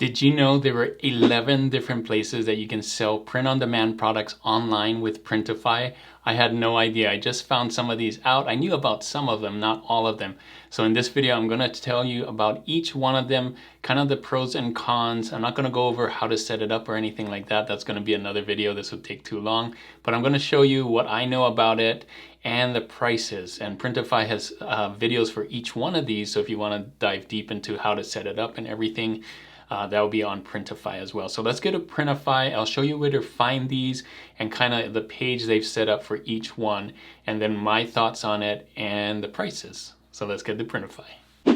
Did you know there were 11 different places that you can sell print-on-demand products online with Printify? I had no idea. I just found some of these out. I knew about some of them, not all of them. So in this video, I'm going to tell you about each one of them, kind of the pros and cons. I'm not going to go over how to set it up or anything like that. That's going to be another video. This would take too long. But I'm going to show you what I know about it and the prices. And Printify has videos for each one of these. So if you want to dive deep into how to set it up and everything, that will be on Printify as well. So let's get to Printify. I'll show you where to find these and kind of the page they've set up for each one, and then my thoughts on it and the prices. So let's get to Printify.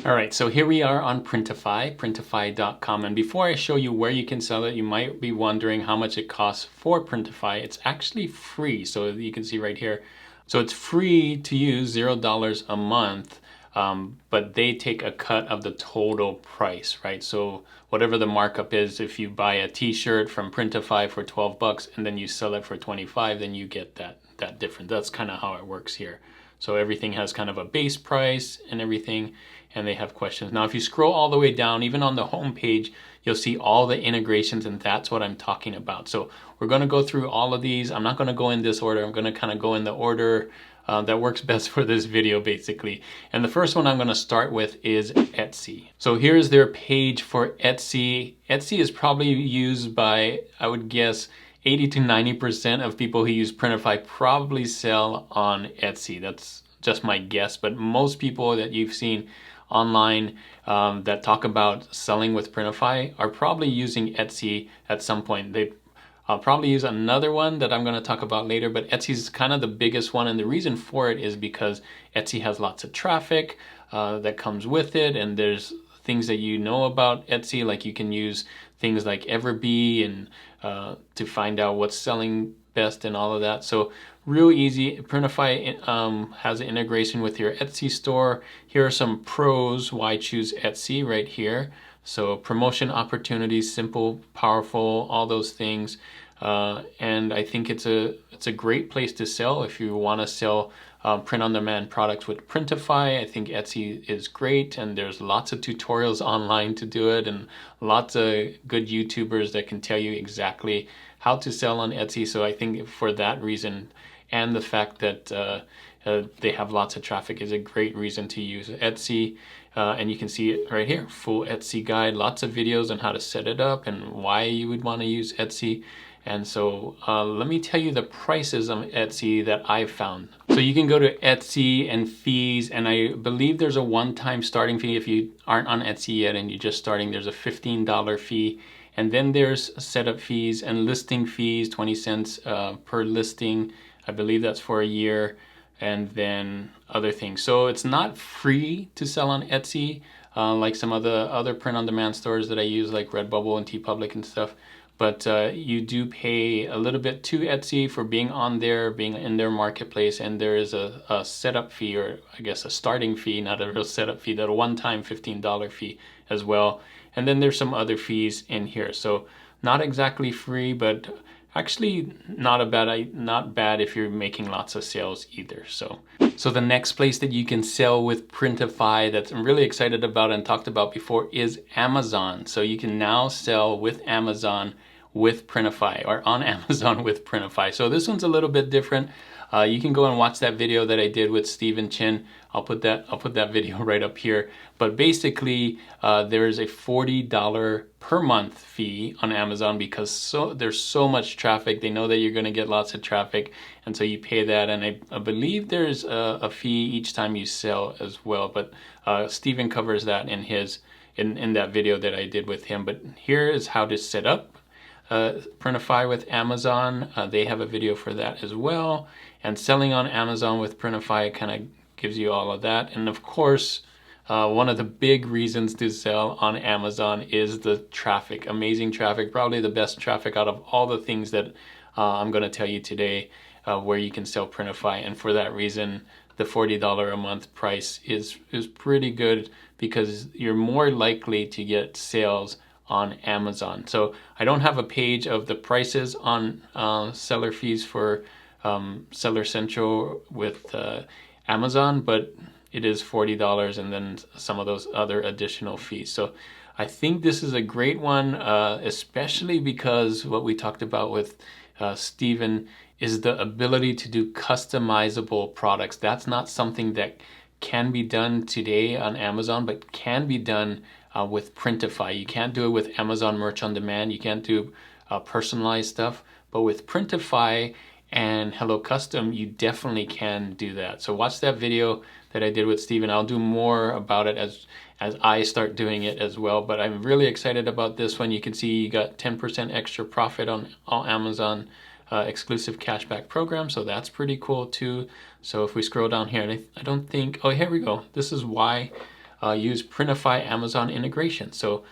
All right, so here we are on Printify, printify.com. And before I show you where you can sell it, you might be wondering how much it costs for Printify. It's actually free. So you can see right here. So it's free to use, $0 a month. But they take a cut of the total price, right? So whatever the markup is, if you buy a t-shirt from Printify for 12 bucks and then you sell it for 25, then you get that difference. That's kind of how it works here. So everything has kind of a base price and everything, and they have questions. Now, if you scroll all the way down, even on the home page, you'll see all the integrations, and that's what I'm talking about. So we're going to go through all of these. I'm not going to go in this order. I'm going to kind of go in the order that works best for this video, basically. And the first one I'm going to start with is Etsy. So here's their page for Etsy. Etsy is probably used by, I would guess, 80 to 90% of people who use Printify probably sell on Etsy. That's just my guess, but most people that you've seen online that talk about selling with Printify are probably using Etsy at some point. I'll probably use another one that I'm going to talk about later, but Etsy is kind of the biggest one, and the reason for it is because Etsy has lots of traffic that comes with it, and there's things that you know about Etsy, like you can use things like Everbee and to find out what's selling best and all of that. So real easy. Printify has an integration with your Etsy store. Here are some pros why choose Etsy right here. So promotion opportunities, simple, powerful, all those things. And I think it's a great place to sell if you want to sell print-on-demand products with Printify. I think Etsy is great, and there's lots of tutorials online to do it, and lots of good YouTubers that can tell you exactly how to sell on Etsy. So I think for that reason, and the fact that they have lots of traffic, is a great reason to use Etsy. And you can see it right here, full Etsy guide, lots of videos on how to set it up and why you would want to use Etsy. And so let me tell you the prices on Etsy that I've found. So you can go to Etsy and fees, and I believe there's a one-time starting fee. If you aren't on Etsy yet and you're just starting, there's a $15 fee. And then there's setup fees and listing fees, 20 cents per listing. I believe that's for a year. And then other things. So it's not free to sell on Etsy like some of the other print-on-demand stores that I use, like Redbubble and TeePublic and stuff. But you do pay a little bit to Etsy for being on there, being in their marketplace, and there is a setup fee, or I guess a starting fee, not a real setup fee, that a one-time $15 fee as well. And then there's some other fees in here. So not exactly free, but actually not bad if you're making lots of sales either. So the next place that you can sell with Printify that I'm really excited about and talked about before is Amazon. So you can now sell with Amazon with Printify, or on Amazon with Printify. So this one's a little bit different. You can go and watch that video that I did with Stephen Chin. I'll put that video right up here. But basically, there is a $40 per month fee on Amazon because there's so much traffic. They know that you're going to get lots of traffic, and so you pay that. And I believe there's a fee each time you sell as well. But Stephen covers that in that video that I did with him. But here is how to set up Printify with Amazon. They have a video for that as well. And selling on Amazon with Printify kind of gives you all of that. And of course, one of the big reasons to sell on Amazon is the traffic. Amazing traffic, probably the best traffic out of all the things that I'm going to tell you today where you can sell Printify. And for that reason, the $40 a month price is pretty good because you're more likely to get sales on Amazon. So I don't have a page of the prices on seller fees for Seller Central with Amazon, but it is $40 and then some of those other additional fees. So I think this is a great one, especially because what we talked about with Stephen is the ability to do customizable products. That's not something that can be done today on Amazon, but can be done with Printify. You can't do it with Amazon Merch on Demand. You can't do personalized stuff, but with Printify and Hello Custom, you definitely can do that. So watch that video that I did with Steven. I'll do more about it as I start doing it as well, but I'm really excited about this one. You can see you got 10% extra profit on all Amazon exclusive cashback program, so that's pretty cool too. So if we scroll down here, I don't think, oh, here we go. This is why use Printify Amazon integration. So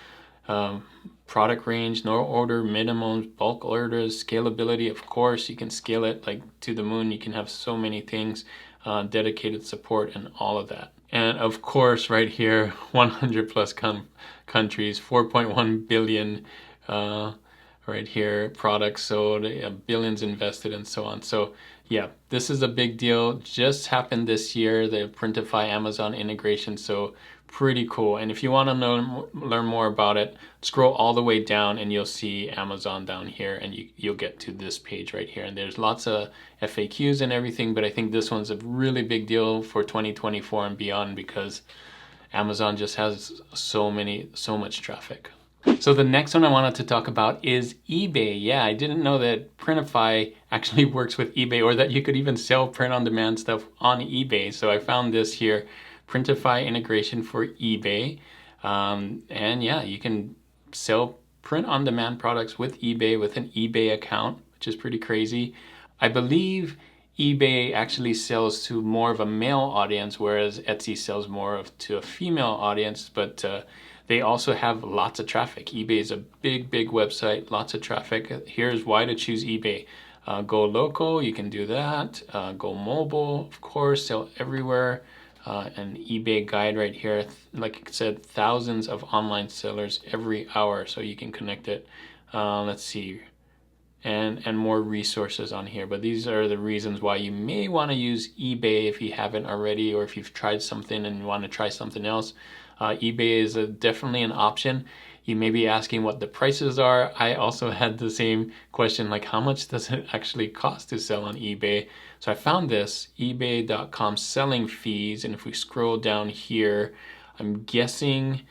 product range, no order minimums, bulk orders, scalability, of course, you can scale it like to the moon. You can have so many things, dedicated support and all of that. And of course, right here, 100 plus countries, 4.1 billion right here, products sold, billions invested and so on. So yeah, this is a big deal. Just happened this year, the Printify Amazon integration. So pretty cool. And if you want to learn more about it, scroll all the way down and you'll see Amazon down here, and you'll get to this page right here. And there's lots of FAQs and everything, but I think this one's a really big deal for 2024 and beyond because Amazon just has so much traffic. So the next one I wanted to talk about is eBay. Yeah, I didn't know that Printify actually works with eBay, or that you could even sell print-on-demand stuff on eBay. So I found this here, Printify integration for eBay. And yeah, you can sell print-on-demand products with eBay with an eBay account, which is pretty crazy. I believe eBay actually sells to more of a male audience, whereas Etsy sells more to a female audience, but they also have lots of traffic. eBay is a big website, lots of traffic. Here's why to choose eBay. Go local, you can do that. Go mobile, of course, sell everywhere. An eBay guide right here. Like I said, thousands of online sellers every hour, so you can connect it. Let's see. And more resources on here. But these are the reasons why you may want to use eBay if you haven't already, or if you've tried something and you want to try something else. eBay is definitely an option. You may be asking what the prices are. I also had the same question, like how much does it actually cost to sell on eBay? So I found this, ebay.com selling fees. And if we scroll down here, I'm guessing,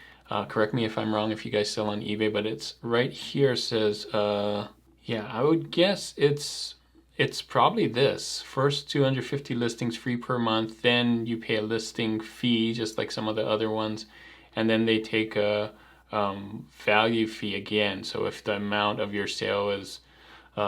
correct me if I'm wrong if you guys sell on eBay, but it's right here says, yeah, I would guess it's probably this. First 250 listings free per month, then you pay a listing fee just like some of the other ones, and then they take a value fee again. So if the amount of your sale is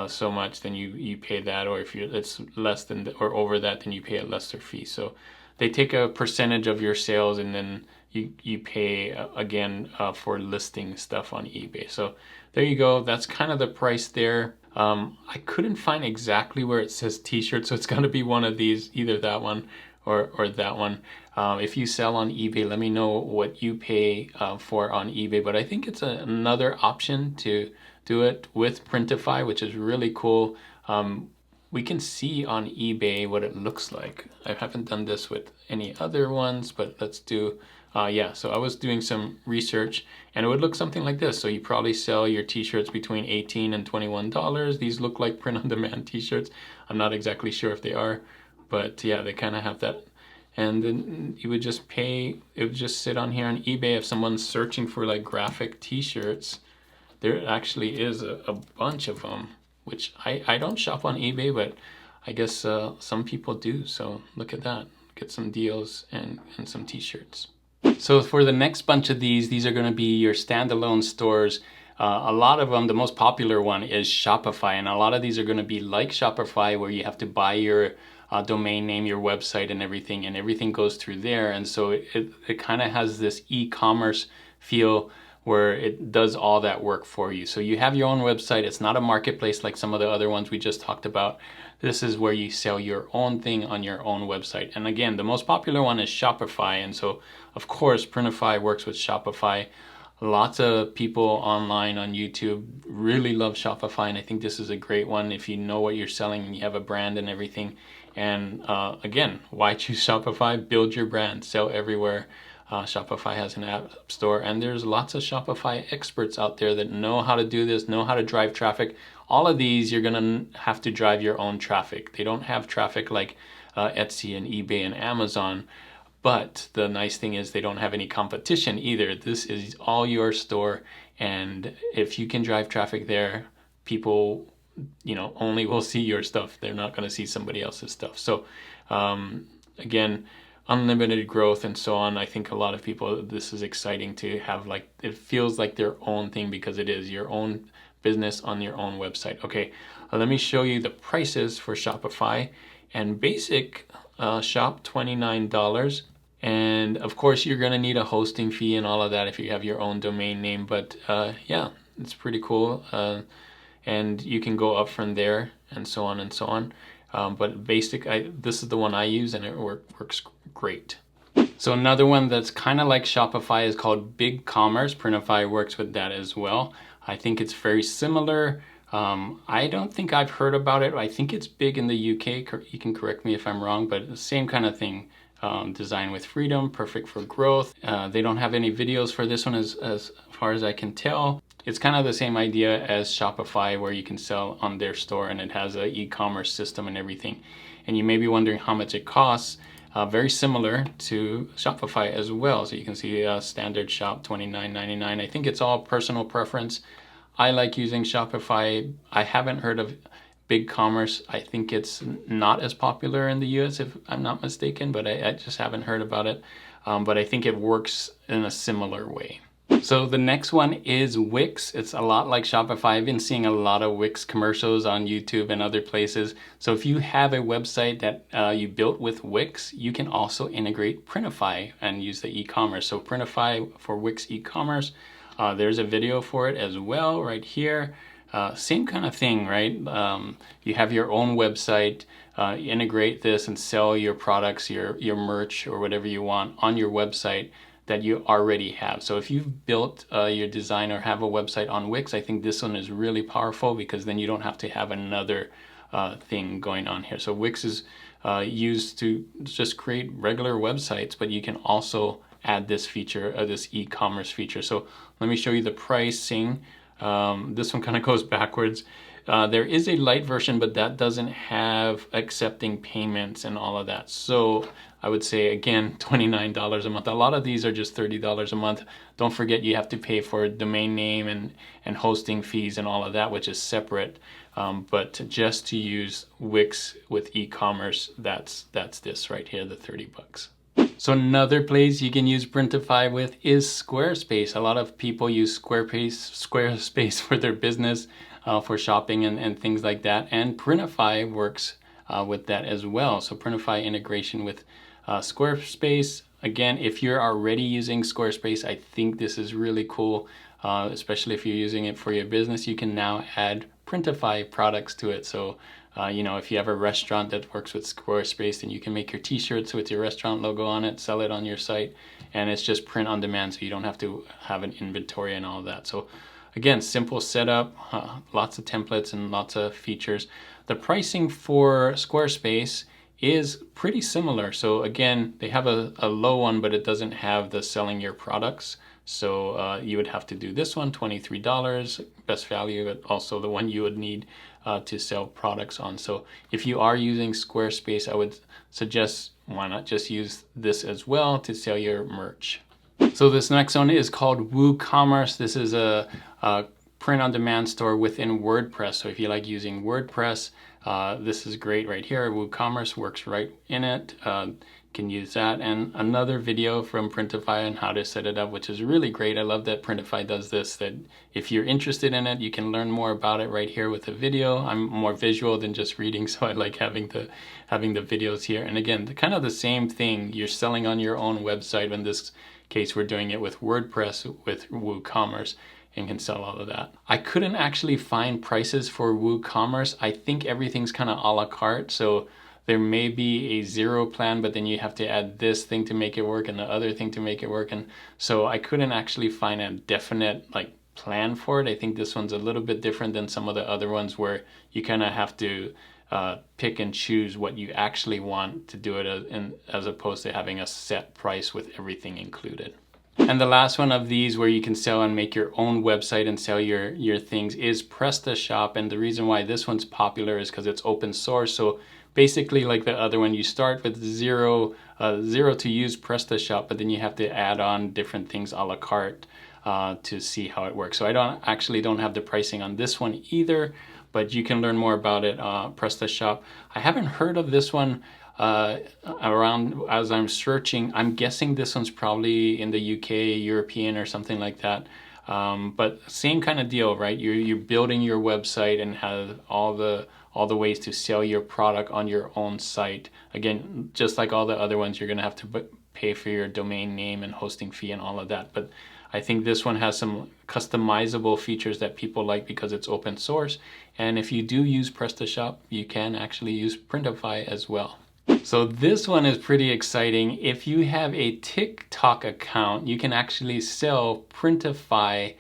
so much, then you pay that, or if it's less than or over that, then you pay a lesser fee. So they take a percentage of your sales, and then you pay again for listing stuff on eBay. So there you go. That's kind of the price there. I couldn't find exactly where it says t-shirt, so it's going to be one of these, either that one or that one. If you sell on eBay, let me know what you pay for on eBay. But I think it's another option to do it with Printify, which is really cool. We can see on eBay what it looks like. I haven't done this with any other ones, but let's do, yeah, so I was doing some research and it would look something like this. So you probably sell your t-shirts between $18 and $21. These look like print-on-demand t-shirts. I'm not exactly sure if they are, but yeah, they kind of have that. And then you would just pay, it would just sit on here on eBay. If someone's searching for like graphic t-shirts, there actually is a bunch of them, which I don't shop on eBay, but I guess some people do. So look at that, get some deals and some t-shirts. So for the next bunch of these are going to be your standalone stores. A lot of them, the most popular one is Shopify, and a lot of these are going to be like Shopify, where you have to buy your domain name, your website and everything goes through there. And so it kind of has this e-commerce feel where it does all that work for you. So you have your own website. It's not a marketplace like some of the other ones we just talked about. This is where you sell your own thing on your own website. And again, the most popular one is Shopify. And so of course, Printify works with Shopify. Lots of people online on YouTube really love Shopify, and I think this is a great one if you know what you're selling and you have a brand and everything. And again, why choose Shopify? Build your brand, sell everywhere. Shopify has an app store, and there's lots of Shopify experts out there that know how to do this, know how to drive traffic. All of these, you're gonna have to drive your own traffic. They don't have traffic like Etsy and eBay and Amazon, but the nice thing is they don't have any competition either. This is all your store, and if you can drive traffic there, people, only will see your stuff. They're not going to see somebody else's stuff. So again, unlimited growth and so on. I think a lot of people, this is exciting to have, like, it feels like their own thing because it is your own business on your own website. Okay, let me show you the prices for Shopify. And basic shop, $29. And of course, you're gonna need a hosting fee and all of that if you have your own domain name. But yeah, it's pretty cool. And you can go up from there and so on and so on. But basic, this is the one I use, and it works great. So another one that's kind of like Shopify is called BigCommerce. Printify works with that as well. I think it's very similar. I don't think I've heard about it. I think it's big in the UK. You can correct me if I'm wrong, but the same kind of thing. Design with freedom, perfect for growth. They don't have any videos for this one as far as I can tell. It's kind of the same idea as Shopify, where you can sell on their store, and it has an e-commerce system and everything. And you may be wondering how much it costs. Very similar to Shopify as well. So you can see standard shop, $29.99. I think it's all personal preference. I like using Shopify. I haven't heard of BigCommerce. I think it's not as popular in the US, if I'm not mistaken, but I just haven't heard about it. But I think it works in a similar way. So the next one is Wix. It's a lot like Shopify. I've been seeing a lot of Wix commercials on YouTube and other places. So if you have a website that you built with Wix, you can also integrate Printify and use the e-commerce. So Printify for Wix e-commerce. There's a video for it as well right here. Same kind of thing, right? You have your own website, integrate this and sell your products, your merch or whatever you want on your website that you already have. So if you've built your design or have a website on Wix, I think this one is really powerful because then you don't have to have another thing going on here. So Wix is used to just create regular websites, but you can also add this feature, this e-commerce feature. So let me show you the pricing. This one kind of goes backwards. There is a light version, but that doesn't have accepting payments and all of that. So I would say, again, $29 a month. A lot of these are just $30 a month. Don't forget you have to pay for domain name and hosting fees and all of that, which is separate. But just to use Wix with e-commerce, that's this right here, the $30. So another place you can use Printify with is Squarespace. A lot of people use Squarespace for their business, for shopping and things like that. And Printify works with that as well. So Printify integration with Squarespace. Again, if you're already using Squarespace, I think this is really cool, especially if you're using it for your business. You can now add Printify products to it. So if you have a restaurant that works with Squarespace, then you can make your t-shirts with your restaurant logo on it, sell it on your site, and it's just print on demand, so you don't have to have an inventory and all of that. So again, simple setup, lots of templates and lots of features. The pricing for Squarespace is pretty similar. So again, they have a low one, but it doesn't have the selling your products. So you would have to do this one, $23, best value, but also the one you would need to sell products on. So if you are using Squarespace, I would suggest why not just use this as well to sell your merch. So this next one is called WooCommerce. This is a print-on-demand store within WordPress. So if you like using WordPress, this is great right here. WooCommerce works right in it. Can use that, and another video from Printify on how to set it up, which is really great. I love that Printify does this, that if you're interested in it, you can learn more about it right here with a video. I'm more visual than just reading, so I like having the videos here. And again, kind of the same thing. You're selling on your own website. In this case, we're doing it with WordPress with WooCommerce, and can sell all of that. I couldn't actually find prices for WooCommerce. I think everything's kind of a la carte, so there may be a zero plan, but then you have to add this thing to make it work and the other thing to make it work. And so I couldn't actually find a definite plan for it. I think this one's a little bit different than some of the other ones where you kind of have to pick and choose what you actually want to do it as opposed to having a set price with everything included. And the last one of these where you can sell and make your own website and sell your things is Prestashop. And the reason why this one's popular is because it's open source. So basically, like the other one, you start with zero to use Prestashop, but then you have to add on different things a la carte to see how it works. So I don't have the pricing on this one either, but you can learn more about it, Prestashop. I haven't heard of this one around as I'm searching. I'm guessing this one's probably in the UK, European or something like that. But same kind of deal, right? You're building your website and have all the ways to sell your product on your own site. Again, just like all the other ones, you're gonna have to pay for your domain name and hosting fee and all of that. But I think this one has some customizable features that people like because it's open source. And if you do use Prestashop, you can actually use Printify as well. So this one is pretty exciting. If you have a TikTok account, you can actually sell Printify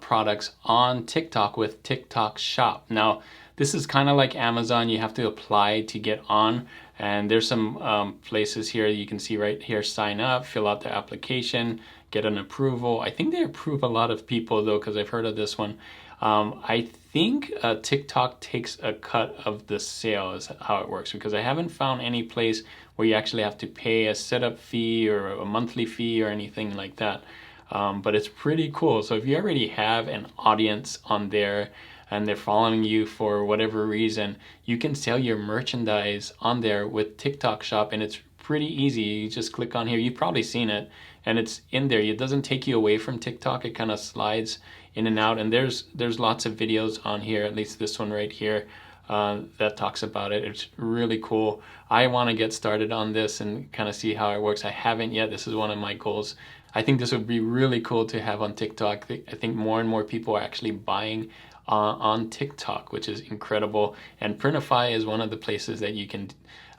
products on TikTok with Tik Tok Shop. Now, this is kind of like Amazon. You have to apply to get on. And there's some places here you can see right here, sign up, fill out the application, get an approval. I think they approve a lot of people though, because I've heard of this one. I think TikTok takes a cut of the sale is how it works, because I haven't found any place where you actually have to pay a setup fee or a monthly fee or anything like that. But it's pretty cool. So if you already have an audience on there and they're following you for whatever reason, you can sell your merchandise on there with TikTok Shop, and it's pretty easy. You just click on here. You've probably seen it, and it's in there. It doesn't take you away from TikTok. It kind of slides in and out, and there's lots of videos on here, at least this one right here, that talks about it. It's really cool. I want to get started on this and kind of see how it works. I haven't yet. This is one of my goals. I think this would be really cool to have on TikTok. I think more and more people are actually buying on TikTok, which is incredible. And Printify is one of the places that you can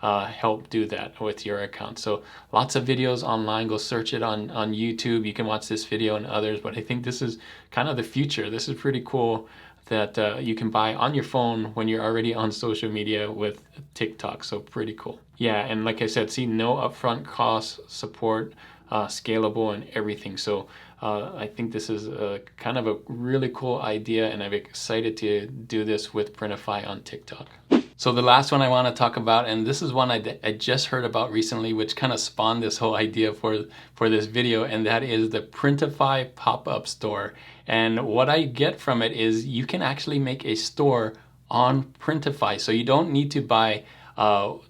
help do that with your account. So lots of videos online. Go search it on YouTube. You can watch this video and others, but I think this is kind of the future. This is pretty cool that you can buy on your phone when you're already on social media with TikTok. So pretty cool. Yeah, and like I said, see, no upfront costs, support, scalable and everything. So I think this is kind of a really cool idea, and I'm excited to do this with Printify on TikTok. So the last one I want to talk about, and this is one I just heard about recently, which kind of spawned this whole idea for this video, and that is the Printify pop-up store. And what I get from it is you can actually make a store on Printify. So you don't need to buy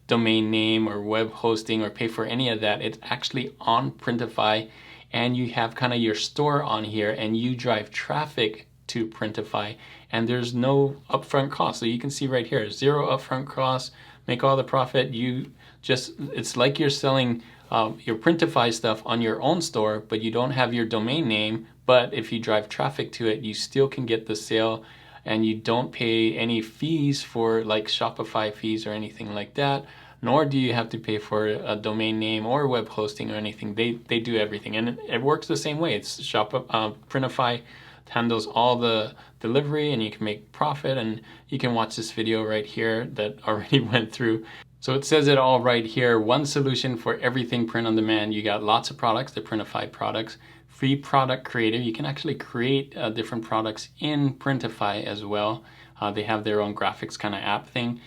domain name or web hosting or pay for any of that. It's actually on Printify, and you have kind of your store on here, and you drive traffic to Printify, and there's no upfront cost. So you can see right here, 0 upfront costs, make all the profit. It's like you're selling your Printify stuff on your own store, but you don't have your domain name. But if you drive traffic to it, you still can get the sale, and you don't pay any fees for like Shopify fees or anything like that, nor do you have to pay for a domain name or web hosting or anything. They do everything, and it works the same way. It's Printify handles all the delivery, and you can make profit. And you can watch this video right here that already went through. So it says it all right here. One solution for everything print on demand. You got lots of products, the Printify products. Free product creator. You can actually create different products in Printify as well. They have their own graphics kind of app thing.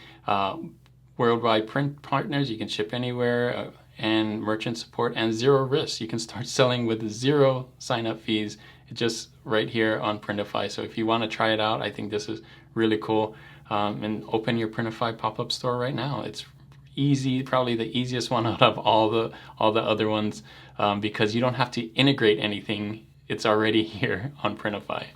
Worldwide print partners. You can ship anywhere. And merchant support, and 0 risk. You can start selling with 0 sign-up fees. It's just right here on Printify. So if you want to try it out, I think this is really cool. And open your Printify pop-up store right now. It's easy, probably the easiest one out of all the other ones, because you don't have to integrate anything. It's already here on Printify.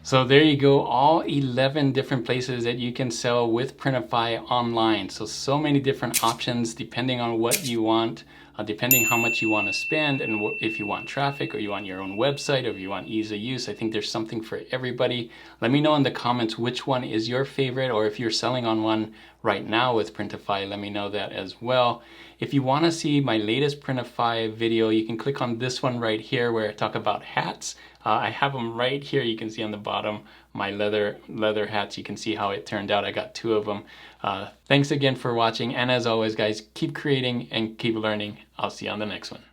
So there you go, all 11 different places that you can sell with Printify online. So many different options depending on what you want, depending how much you want to spend, and if you want traffic or you want your own website or if you want ease of use. I think there's something for everybody. Let me know in the comments which one is your favorite, or if you're selling on one right now with Printify, let me know that as well. If you want to see my latest Printify video, you can click on this one right here where I talk about hats. I have them right here. You can see on the bottom my leather hats. You can see how it turned out. I got 2 of them. Thanks again for watching, and as always guys, keep creating and keep learning. I'll see you on the next one.